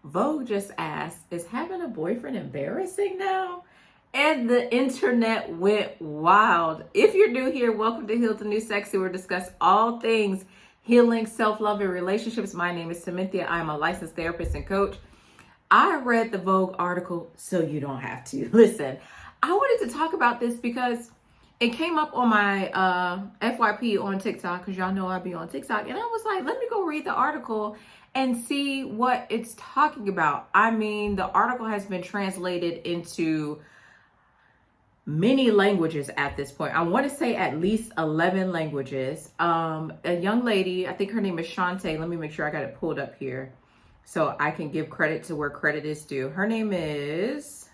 Vogue just asked, is having a boyfriend embarrassing now? And the internet went wild. If you're new here, welcome to Heal the New Sexy. We'll discuss all things healing, self-love, and relationships. My name is Cynthia. I'm a licensed therapist and coach. I read the Vogue article, so you don't have to. Listen, I wanted to talk about this because it came up on my FYP on TikTok, because y'all know I be on TikTok. And I was like, let me go read the article and see what it's talking about. I mean, the article has been translated into many languages at this point. I want to say at least 11 languages. A young lady, I think her name is Shantae. Let me make sure I got it pulled up here so I can give credit to where credit is due. Her name is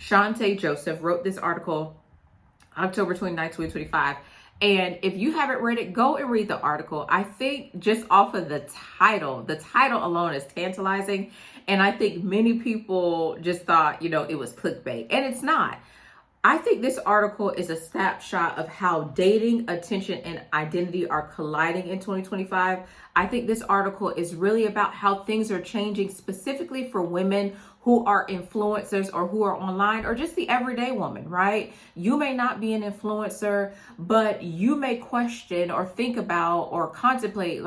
Shantae Joseph, wrote this article October 29th, 2025. And if you haven't read it, go and read the article. I think just off of the title alone is tantalizing. And I think many people just thought, it was clickbait. And it's not. I think this article is a snapshot of how dating, attention, and identity are colliding in 2025. I think this article is really about how things are changing specifically for women who are influencers or who are online, or just the everyday woman, right? You may not be an influencer, but you may question or think about or contemplate,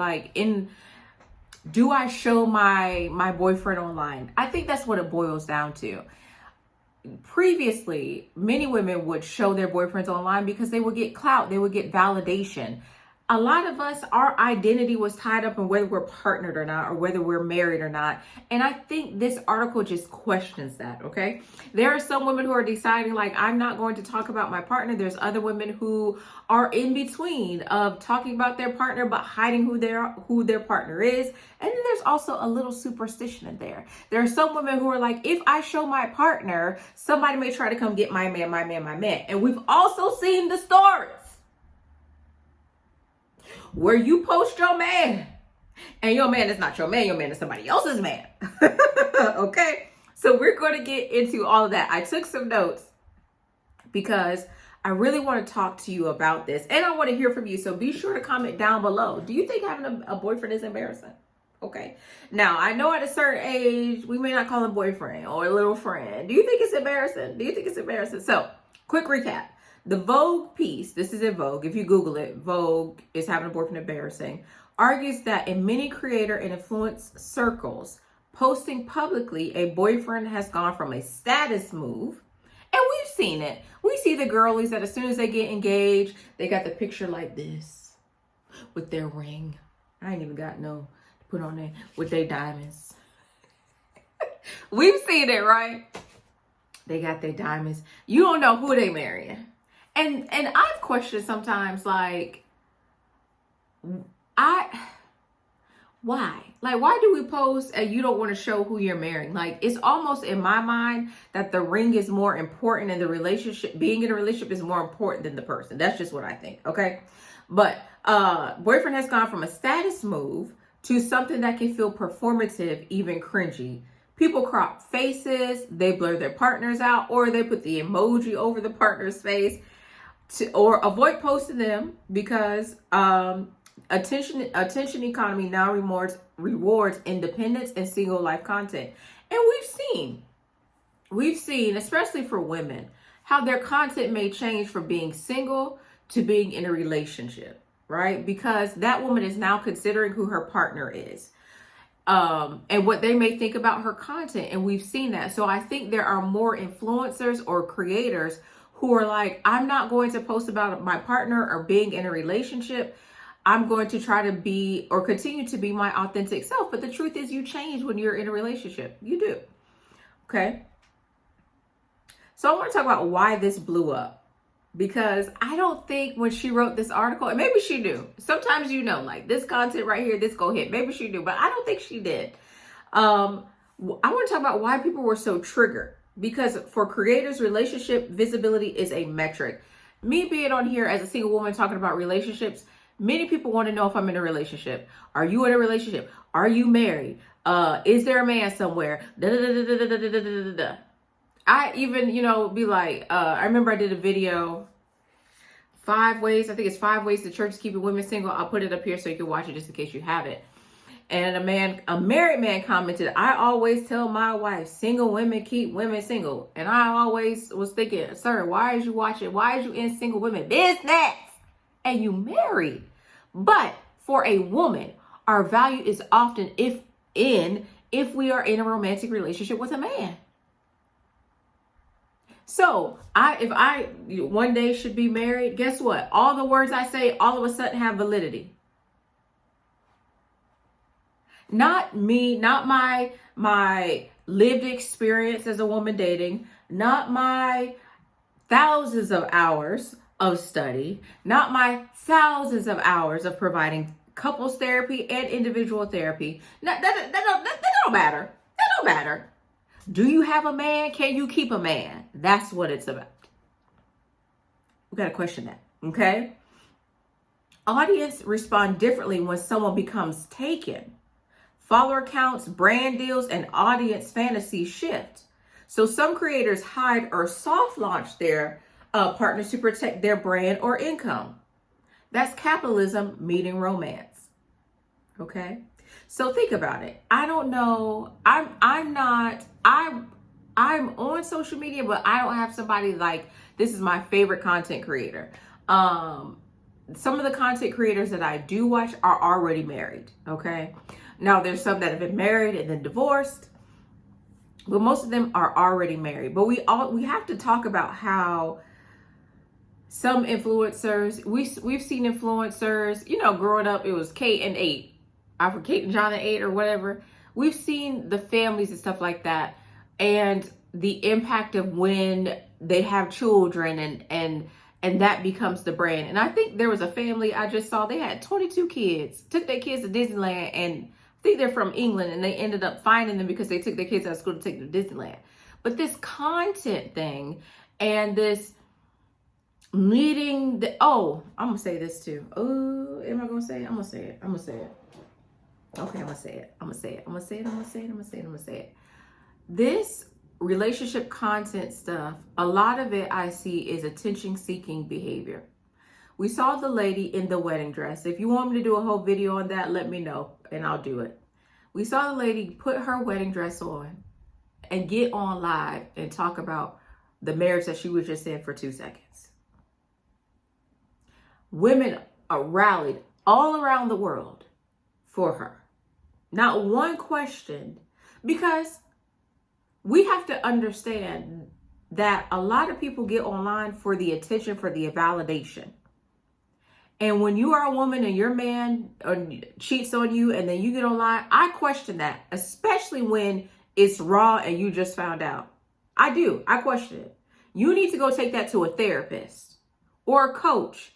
do I show my boyfriend online? I think that's what it boils down to. Previously, many women would show their boyfriends online because they would get clout, they would get validation. A lot of us, our identity was tied up in whether we're partnered or not, or whether we're married or not. And I think this article just questions that, okay? There are some women who are deciding, I'm not going to talk about my partner. There's other women who are in between of talking about their partner, but hiding who their partner is. And then there's also a little superstition in there. There are some women who are like, if I show my partner, somebody may try to come get my man, my man, my man. And we've also seen the stories where you post your man and your man is not your man is somebody else's man. Okay, so we're going to get into all of that. I took some notes because I really want to talk to you about this, and I want to hear from you. So be sure to comment down below. Do you think having a boyfriend is embarrassing? Okay, now I know at a certain age we may not call him boyfriend or a little friend. Do you think it's embarrassing? So quick recap. The Vogue piece, this is in Vogue. If you Google it, Vogue is having a boyfriend embarrassing, argues that in many creator and influence circles, posting publicly a boyfriend has gone from a status move. And we've seen it. We see the girlies that as soon as they get engaged, they got the picture like this with their ring. I ain't even got no to put on there with their diamonds. We've seen it, right? They got their diamonds. You don't know who they marrying. And I've questioned sometimes, why? Why do we post and you don't want to show who you're marrying? It's almost in my mind that the ring is more important and the relationship, being in a relationship is more important than the person. That's just what I think, okay? But boyfriend has gone from a status move to something that can feel performative, even cringy. People crop faces, they blur their partners out, or they put the emoji over the partner's face, or avoid posting them because attention economy now rewards independence and single life content. And we've seen, especially for women, how their content may change from being single to being in a relationship, right? Because that woman is now considering who her partner is. And what they may think about her content. And we've seen that. So I think there are more influencers or creators who are like, I'm not going to post about my partner or being in a relationship. I'm going to try to be or continue to be my authentic self. But the truth is, you change when you're in a relationship. You do. Okay. So I want to talk about why this blew up. Because I don't think when she wrote this article, and maybe she do. Sometimes, this content right here, this go hit. Maybe she do, but I don't think she did. I want to talk about why people were so triggered. Because for creators, relationship visibility is a metric. Me being on here as a single woman talking about relationships, many people want to know if I'm in a relationship. Are you in a relationship? Are you married? Is there a man somewhere? I even, be like, I remember I did a video, 5 ways, I think it's 5 ways the church is keeping women single. I'll put it up here so you can watch it just in case you have it. and a married man commented, "I always tell my wife, single women keep women single." And I always was thinking, sir, why is you watching? Why is you in single women business? And you married. But for a woman, our value is often if we are in a romantic relationship with a man. So if I one day should be married, guess what? All the words I say all of a sudden have validity. Not me, not my lived experience as a woman dating, not my thousands of hours of study, not my thousands of hours of providing couples therapy and individual therapy. That don't matter. That don't matter. Do you have a man? Can you keep a man? That's what it's about. We got to question that, okay? Audience respond differently when someone becomes taken. Follower counts, brand deals, and audience fantasies shift. So some creators hide or soft launch their partners to protect their brand or income. That's capitalism meeting romance. Okay? So think about it. I don't know. I'm on social media, but I don't have somebody like, this is my favorite content creator. Some of the content creators that I do watch are already married. Okay? Now there's some that have been married and then divorced, but most of them are already married. But we have to talk about how some influencers, we've seen influencers, growing up, it was Kate and 8. For Kate and John and 8 or whatever. We've seen the families and stuff like that, and the impact of when they have children and that becomes the brand. And I think there was a family I just saw, they had 22 kids, took their kids to Disneyland, and I think they're from England, and they ended up finding them because they took their kids out of school to take them to Disneyland. But this content thing and this meeting, I'm going to say this too. Oh, am I going to say it? I'm going to say it. Okay, I'm gonna say it. This relationship content stuff, a lot of it I see is attention-seeking behavior. We saw the lady in the wedding dress. If you want me to do a whole video on that, let me know and I'll do it. We saw the lady put her wedding dress on and get on live and talk about the marriage that she was just in for 2 seconds. Women are rallied all around the world for her. Not one questioned, because we have to understand that a lot of people get online for the attention, for the validation. And when you are a woman and your man cheats on you and then you get online, I question that, especially when it's raw and you just found out. I question it. You need to go take that to a therapist or a coach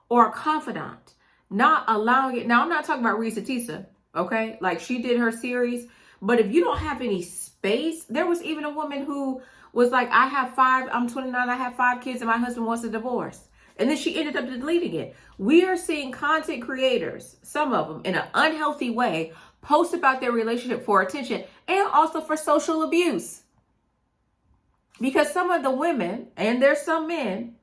or a confidant, not allowing it. Now, I'm not talking about Risa Tisa. Okay, like she did her series, but if you don't have any space, there was even a woman who was like, I'm 29, I have 5 kids, and my husband wants a divorce. And then she ended up deleting it. We are seeing content creators, some of them in an unhealthy way, post about their relationship for attention and also for social abuse. Because some of the women, and there's some men,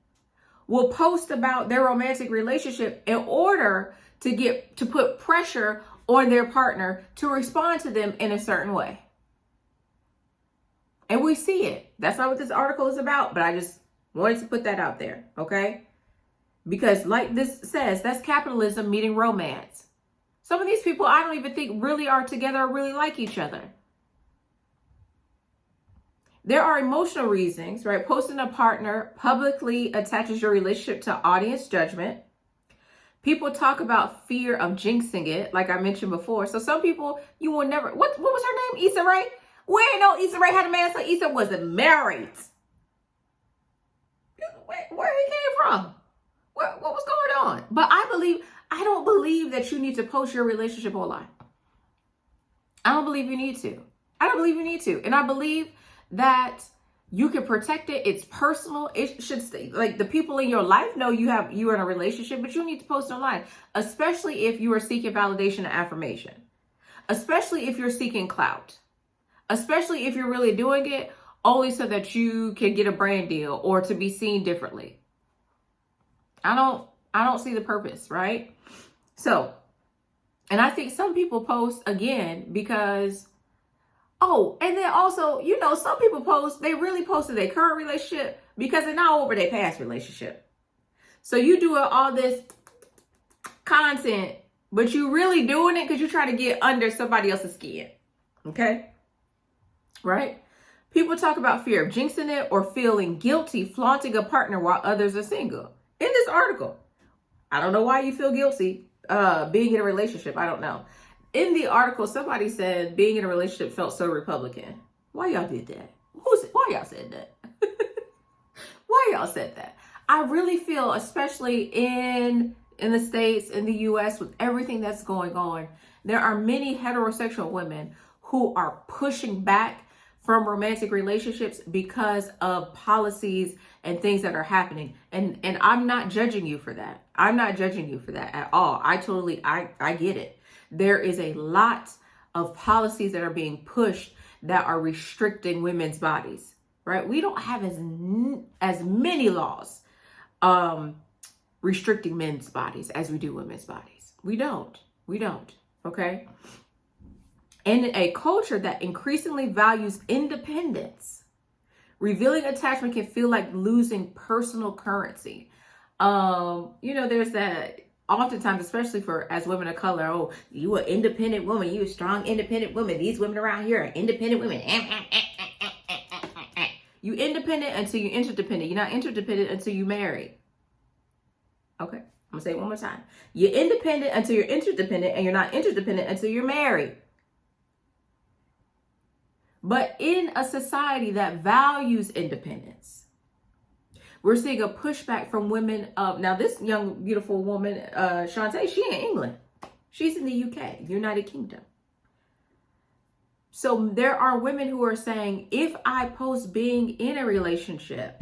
will post about their romantic relationship in order to put pressure on their partner to respond to them in a certain way. And we see it. That's not what this article is about, but I just wanted to put that out there, okay? Because like this says, that's capitalism meeting romance. Some of these people I don't even think really are together or really like each other. There are emotional reasons, right? Posting a partner publicly attaches your relationship to audience judgment. People talk about fear of jinxing it, like I mentioned before. So some people, you will never, what was her name? Issa Rae? Where no Issa Rae had a man, so Issa wasn't married. Where he came from? What was going on? But I don't believe that you need to post your relationship online. I don't believe you need to. And I believe that you can protect it. It's personal. It should stay. Like the people in your life know you're in a relationship, but you need to post online, especially if you are seeking validation and affirmation, especially if you're seeking clout, especially if you're really doing it only so that you can get a brand deal or to be seen differently. I don't see the purpose, right? So And I think some people post again because, oh, and then also, you know, some people post, they really posted their current relationship because they're not over their past relationship. So you doing all this content, but you really doing it because you're trying to get under somebody else's skin. Okay? Right? People talk about fear of jinxing it or feeling guilty flaunting a partner while others are single. In this article, I don't know why you feel guilty being in a relationship. I don't know. In the article, somebody said being in a relationship felt so Republican. Why y'all did that? Why y'all said that? Why y'all said that? I really feel, especially in the States, in the US, with everything that's going on, there are many heterosexual women who are pushing back from romantic relationships because of policies and things that are happening. And I'm not judging you for that. I'm not judging you for that at all. I get it. There is a lot of policies that are being pushed that are restricting women's bodies, right? We don't have as many laws restricting men's bodies as we do women's bodies. We don't, okay? In a culture that increasingly values independence, revealing attachment can feel like losing personal currency. You know, there's that oftentimes, especially for as women of color, oh, you an independent woman, you a strong independent woman. These women around here are independent women. You independent until you're interdependent. You're not interdependent until you marry. Okay, I'm gonna say it one more time. You're independent until you're interdependent, and you're not interdependent until you're married. But in a society that values independence, we're seeing a pushback from women of, now this young, beautiful woman, Shantae, she in England. She's in the UK, United Kingdom. So there are women who are saying, if I post being in a relationship,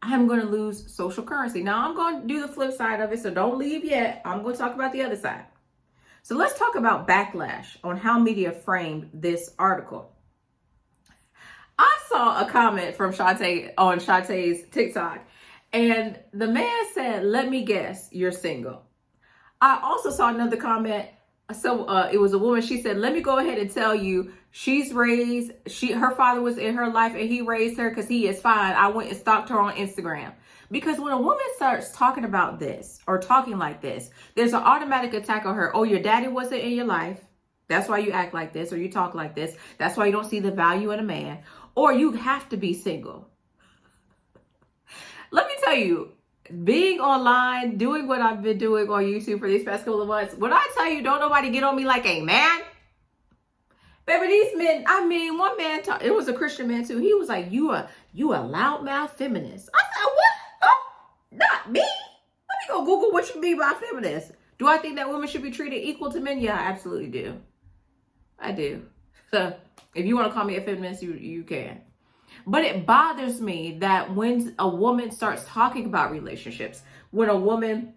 I'm going to lose social currency. Now I'm going to do the flip side of it, so don't leave yet. I'm going to talk about the other side. So let's talk about backlash on how media framed this article. I saw a comment from Shantae on Shantae's TikTok, and the man said, "Let me guess, you're single." I also saw another comment. So it was a woman. She said, "Let me go ahead and tell you, her father was in her life and he raised her because he is fine. I went and stalked her on Instagram." Because when a woman starts talking about this or talking like this, there's an automatic attack on her. Oh, your daddy wasn't in your life. That's why you act like this or you talk like this. That's why you don't see the value in a man. Or you have to be single. Let me tell you, being online, doing what I've been doing on YouTube for these past couple of months, when I tell you don't nobody get on me like a man, baby, these men, I mean, one man, it was a Christian man too. He was like, you a loudmouth feminist. I said, what? Oh, not me. Let me go Google what you mean by feminist. Do I think that women should be treated equal to men? Yeah, I absolutely do. I do. So if you want to call me a feminist, you can. But it bothers me that when a woman starts talking about relationships, when a woman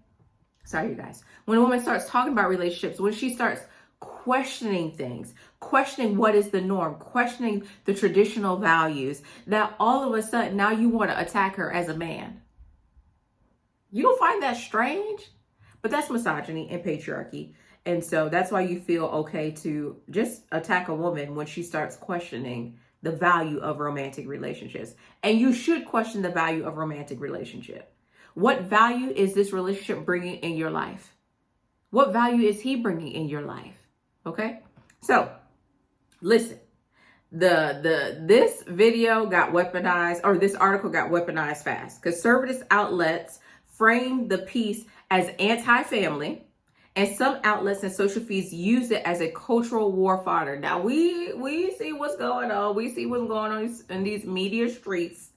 starts talking about relationships, when she starts questioning things, questioning what is the norm, questioning the traditional values, that all of a sudden now you want to attack her as a man. You don't find that strange? But that's misogyny and patriarchy. And so that's why you feel okay to just attack a woman when she starts questioning the value of romantic relationships. And you should question the value of romantic relationship. What value is this relationship bringing in your life? What value is he bringing in your life? Okay? So, listen. This video got weaponized, or this article got weaponized fast. Conservative outlets framed the piece as anti-family, and some outlets and social feeds use it as a cultural war fodder. Now, we see what's going on. We see what's going on in these media streets.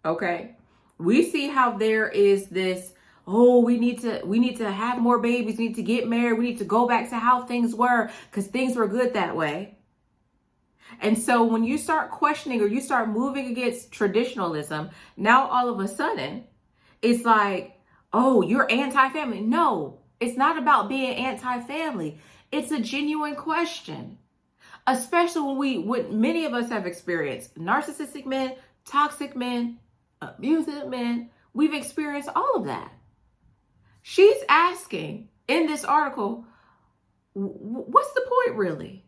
Okay? We see how there is this, oh, we need to have more babies. We need to get married. We need to go back to how things were because things were good that way. And so when you start questioning or you start moving against traditionalism, now all of a sudden, it's like, oh, you're anti-family. No, it's not about being anti-family. It's a genuine question. Especially when what many of us have experienced. Narcissistic men, toxic men, abusive men. We've experienced all of that. She's asking in this article, what's the point really?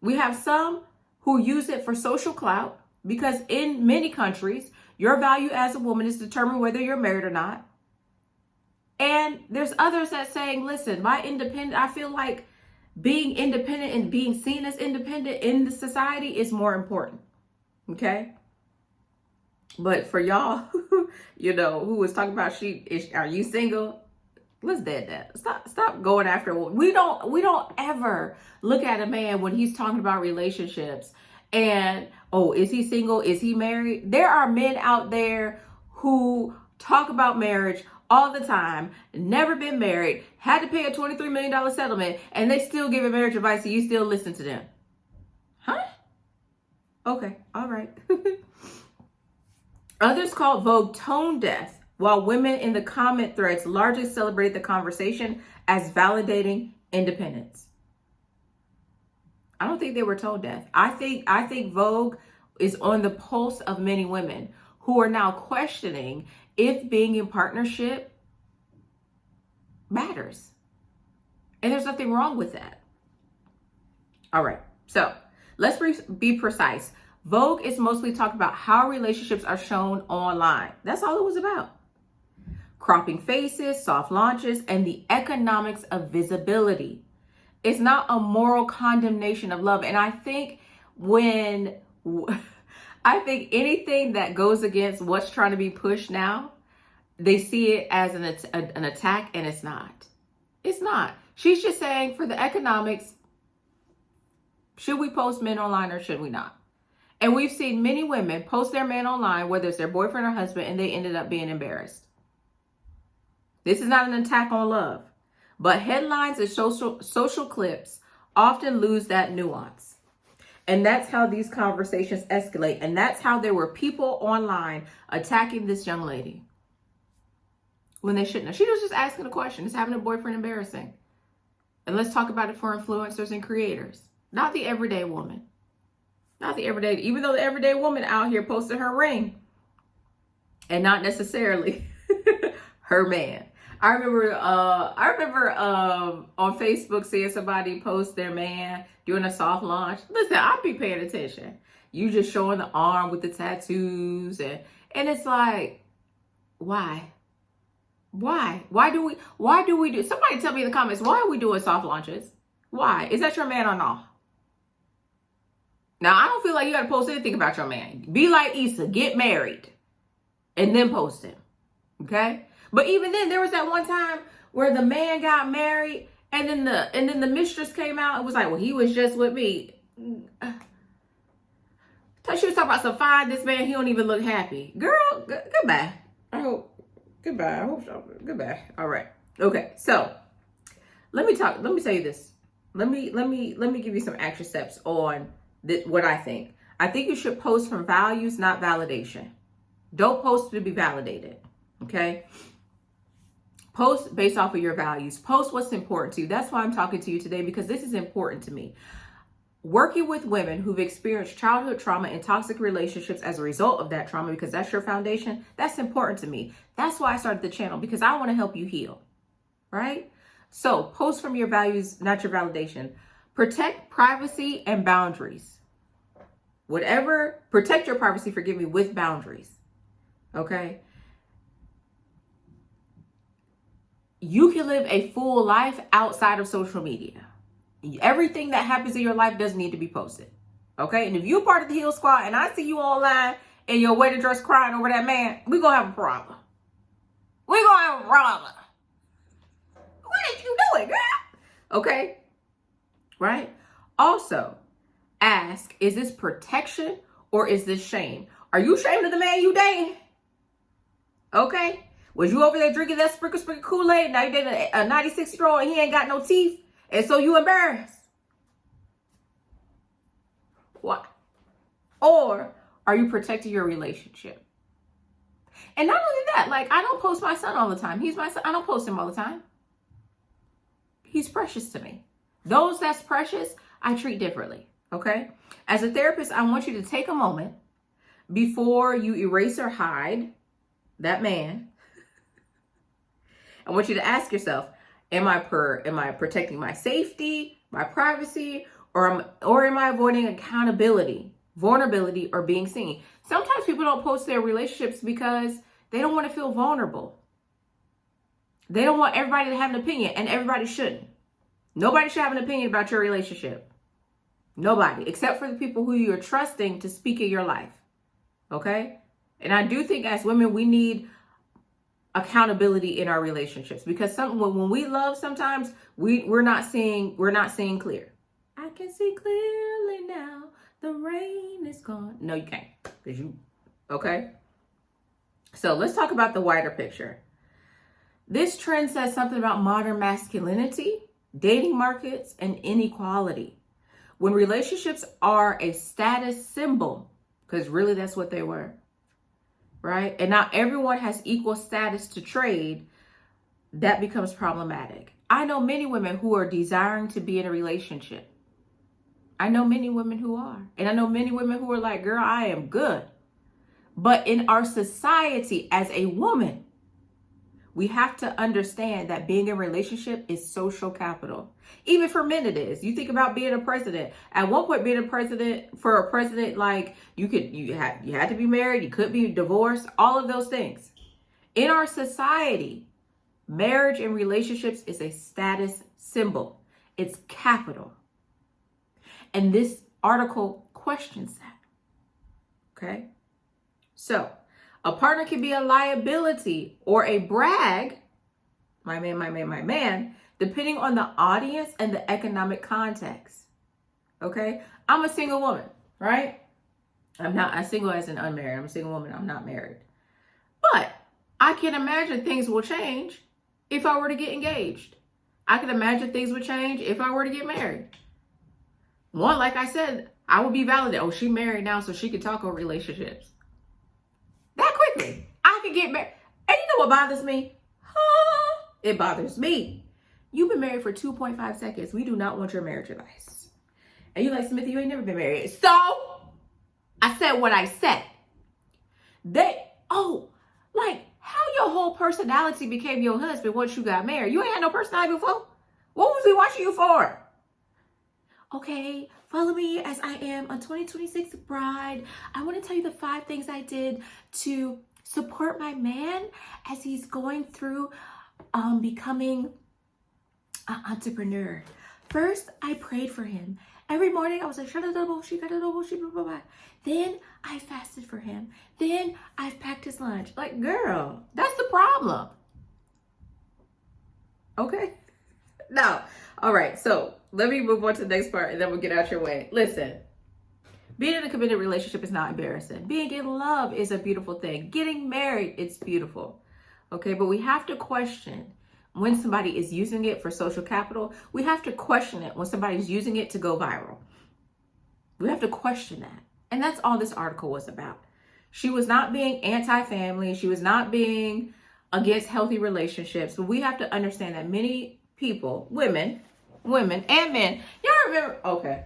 We have some who use it for social clout, because in many countries, your value as a woman is determined whether you're married or not. And there's others that saying, listen, I feel like being independent and being seen as independent in the society is more important. Okay. But for y'all, who was talking about are you single? Let's dead that. Stop going after. We don't ever look at a man when he's talking about relationships and, oh, is he single? Is he married? There are men out there who talk about marriage all the time, never been married, had to pay a $23 million settlement, and they still giving marriage advice, and you still listen to them. Huh? Okay, all right. Others called Vogue tone deaf, while women in the comment threads largely celebrated the conversation as validating independence. I don't think they were tone deaf. I think Vogue is on the pulse of many women who are now questioning if being in partnership matters. And there's nothing wrong with that. All right, so let's be precise. Vogue is mostly talking about how relationships are shown online. That's all it was about. Cropping faces, soft launches, and the economics of visibility. It's not a moral condemnation of love. And I think anything that goes against what's trying to be pushed now, they see it as an attack, and it's not. It's not. She's just saying, for the economics, should we post men online or should we not? And we've seen many women post their man online, whether it's their boyfriend or husband, and they ended up being embarrassed. This is not an attack on love, but headlines and social clips often lose that nuance. And that's how these conversations escalate. And that's how there were people online attacking this young lady when they shouldn't have. She was just asking a question. Is having a boyfriend embarrassing? And let's talk about it for influencers and creators, not the everyday woman. Not the everyday, even though the everyday woman out here posted her ring and not necessarily her man. I remember on Facebook seeing somebody post their man doing a soft launch. Listen, I'll be paying attention. You just showing the arm with the tattoos and it's like, why? Why do we do, somebody tell me in the comments, why are we doing soft launches? Why? Is that your man or not? Now, I don't feel like you got to post anything about your man. Be like Issa, get married and then post him. Okay? But even then, there was that one time where the man got married and then the mistress came out and was like, well, he was just with me. She was talking about some fine, this man, he don't even look happy. Girl, goodbye. Goodbye. I hope so. Goodbye. All right. Okay. So let me tell you this. Let me give you some action steps on what I think. I think you should post from values, not validation. Don't post to be validated. Okay. Post based off of your values. Post what's important to you. That's why I'm talking to you today, because this is important to me. Working with women who've experienced childhood trauma and toxic relationships as a result of that trauma, because that's your foundation, that's important to me. That's why I started the channel, because I want to help you heal. Right? So post from your values, not your validation. Protect privacy and boundaries. Protect your privacy, forgive me, with boundaries. Okay? You can live a full life outside of social media. Everything that happens in your life doesn't need to be posted. Okay? And if you're part of the Heal Squad and I see you online in your wedding dress crying over that man, we're going to have a problem. We're going to have a problem. What did you do it, girl? Okay? Right? Also, ask, is this protection or is this shame? Are you ashamed of the man you dating? Okay? Was you over there drinking that sprinkle Kool-Aid? Now you dating a 96-year-old and he ain't got no teeth, and so you embarrassed? What? Or are you protecting your relationship? And not only that, like, I don't post my son all the time. He's my son. I don't post him all the time. He's precious to me. Those that's precious, I treat differently. Okay? As a therapist, I want you to take a moment before you erase or hide that man. I want you to ask yourself, Am I protecting my safety, my privacy, or am I avoiding accountability, vulnerability, or being seen? Sometimes people don't post their relationships because they don't want to feel vulnerable. They don't want everybody to have an opinion, and everybody shouldn't. Nobody should have an opinion about your relationship. Nobody, except for the people who you're trusting to speak in your life. Okay? And I do think as women, we need accountability in our relationships, because when we love, sometimes we're not seeing clear. I can see clearly now. The rain is gone. No, you can't. Okay? So let's talk about the wider picture. This trend says something about modern masculinity, dating markets, and inequality. When relationships are a status symbol, because really that's what they were, right? And not everyone has equal status to trade, that becomes problematic. I know many women who are desiring to be in a relationship. I know many women who are. And I know many women who are like, girl, I am good. But in our society as a woman, we have to understand that being in a relationship is social capital. Even for men it is. You think about being a president. At one point, being a president, like you had to be married, you could be divorced, all of those things. In our society, marriage and relationships is a status symbol. It's capital. And this article questions that. Okay? So, a partner can be a liability or a brag, my man, depending on the audience and the economic context. Okay? I'm a single woman, right? I'm single as an unmarried. I'm a single woman. I'm not married. But I can imagine things will change if I were to get engaged. I can imagine things would change if I were to get married. One, like I said, I would be validated. Oh, she married now, so she could talk about relationships. That quickly. I could get married. And you know what bothers me? It bothers me. You've been married for 2.5 seconds. We do not want your marriage advice. And you like, Smithy, you ain't never been married. So, I said what I said. How your whole personality became your husband once you got married. You ain't had no personality before. What was we watching you for? Okay, follow me as I am a 2026 bride. I want to tell you the 5 things I did to support my man as he's going through becoming an entrepreneur. First, I prayed for him. Every morning I was like, then I fasted for him. Then I packed his lunch. Like, girl, that's the problem. Okay? Now, all right, so let me move on to the next part and then we'll get out your way. Listen, being in a committed relationship is not embarrassing. Being in love is a beautiful thing. Getting married, it's beautiful. Okay, but we have to question when somebody is using it for social capital. We have to question it when somebody's using it to go viral. We have to question that. And that's all this article was about. She was not being anti-family. She was not being against healthy relationships. But we have to understand that many people, women and men, y'all remember, okay.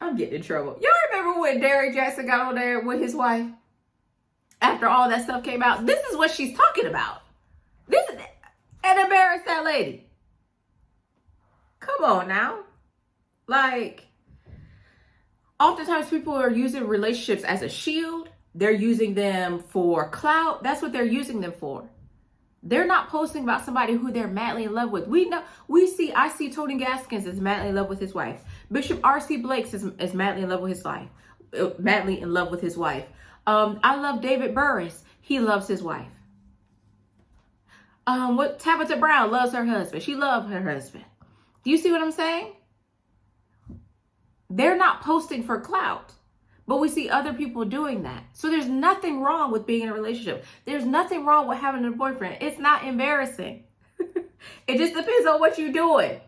I'm getting in trouble. Y'all remember when Derrick Jackson got on there with his wife? After all that stuff came out, this is what she's talking about. This is and embarrass that lady. Come on now. Like, oftentimes people are using relationships as a shield. They're using them for clout. That's what they're using them for. They're not posting about somebody who they're madly in love with. I see Tony Gaskins is madly in love with his wife. Bishop R.C. Blakes is madly in love with his wife. I love David Burris. He loves his wife. Tabitha Brown loves her husband. She loves her husband. Do you see what I'm saying? They're not posting for clout, but we see other people doing that. So there's nothing wrong with being in a relationship. There's nothing wrong with having a boyfriend. It's not embarrassing. It just depends on what you're doing.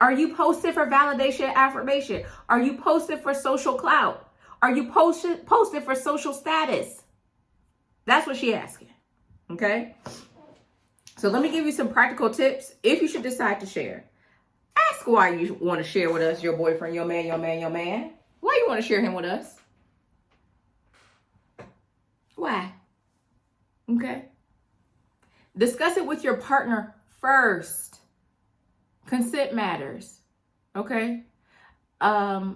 Are you posting for validation and affirmation? Are you posting for social clout? Are you posting for social status? That's what she's asking. Okay? So let me give you some practical tips if you should decide to share. Ask why you want to share with us your boyfriend, your man. Why you want to share him with us? Why? Okay? Discuss it with your partner first. Consent matters. Okay? Some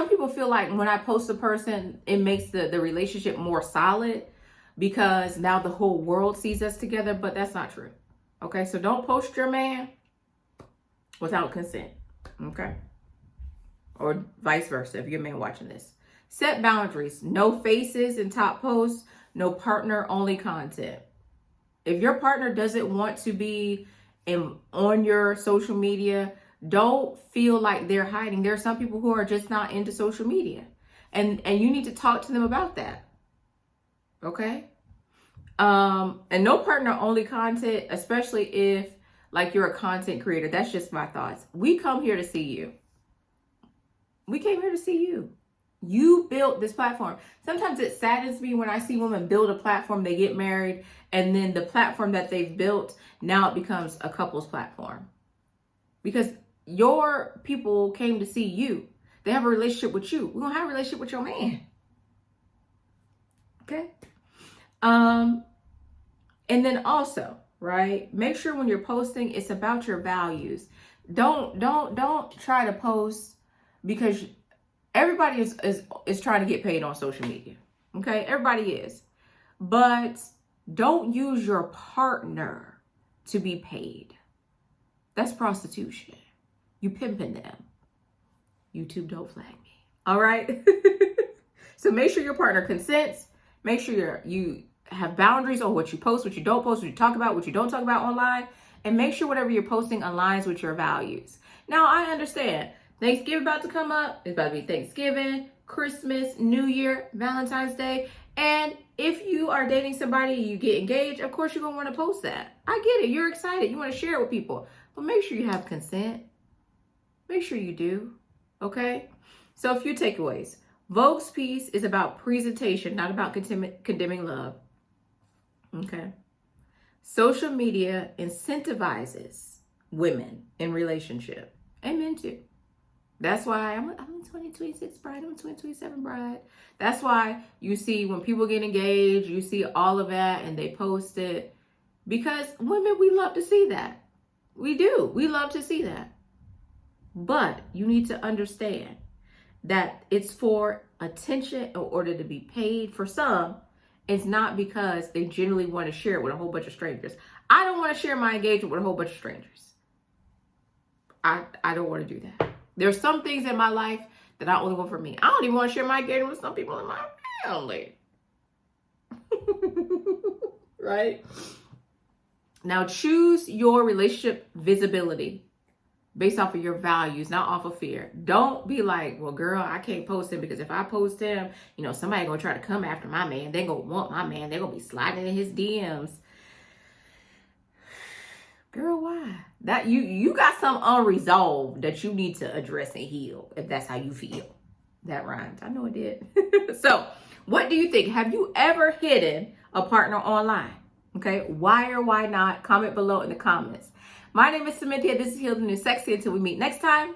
people feel like when I post a person, it makes the relationship more solid because now the whole world sees us together, but that's not true. Okay? So don't post your man without consent. Okay? Or vice versa if you're a man watching this. Set boundaries. No faces in top posts. No partner only content. If your partner doesn't want to be on your social media, don't feel like they're hiding. There are some people who are just not into social media. And you need to talk to them about that. Okay? And no partner only content, especially if like you're a content creator. That's just my thoughts. We come here to see you. We came here to see you. You built this platform. Sometimes it saddens me when I see women build a platform, they get married, and then the platform that they've built, now it becomes a couple's platform. Because your people came to see you. They have a relationship with you. We're going to have a relationship with your man. Okay? And then also, right, make sure when you're posting, it's about your values. Don't try to post because everybody is trying to get paid on social media. Okay? Everybody is. But don't use your partner to be paid. That's prostitution. You pimping them. YouTube, don't flag me. All right? So make sure your partner consents. Make sure you have boundaries on what you post, what you don't post, what you talk about, what you don't talk about online. And make sure whatever you're posting aligns with your values. Now, I understand. Thanksgiving about to come up. It's about to be Thanksgiving, Christmas, New Year, Valentine's Day. And if you are dating somebody, you get engaged, of course you're going to want to post that. I get it. You're excited. You want to share it with people. But make sure you have consent. Make sure you do. Okay? So a few takeaways. Vogue's piece is about presentation, not about condemning love. Okay? Social media incentivizes women in relationship and men too. That's why I'm a 2026 bride. I'm a 2027 bride. That's why you see when people get engaged, you see all of that and they post it. Because women, we love to see that. We do. We love to see that. But you need to understand that it's for attention in order to be paid. For some, it's not because they genuinely want to share it with a whole bunch of strangers. I don't want to share my engagement with a whole bunch of strangers. I don't want to do that. There's some things in my life that I only want for me. I don't even want to share my engagement with some people in my family. Right? Now choose your relationship visibility based off of your values, not off of fear. Don't be like, well, girl, I can't post him because if I post him, somebody gonna try to come after my man. They gonna want my man. They gonna be sliding in his DMs. Girl, why? That you got some unresolved that you need to address and heal, if that's how you feel. That rhymed. I know it did. So, what do you think? Have you ever hidden a partner online? Okay, why or why not? Comment below in the comments. My name is Cynthia. This is Heal the New Sexy. Until we meet next time.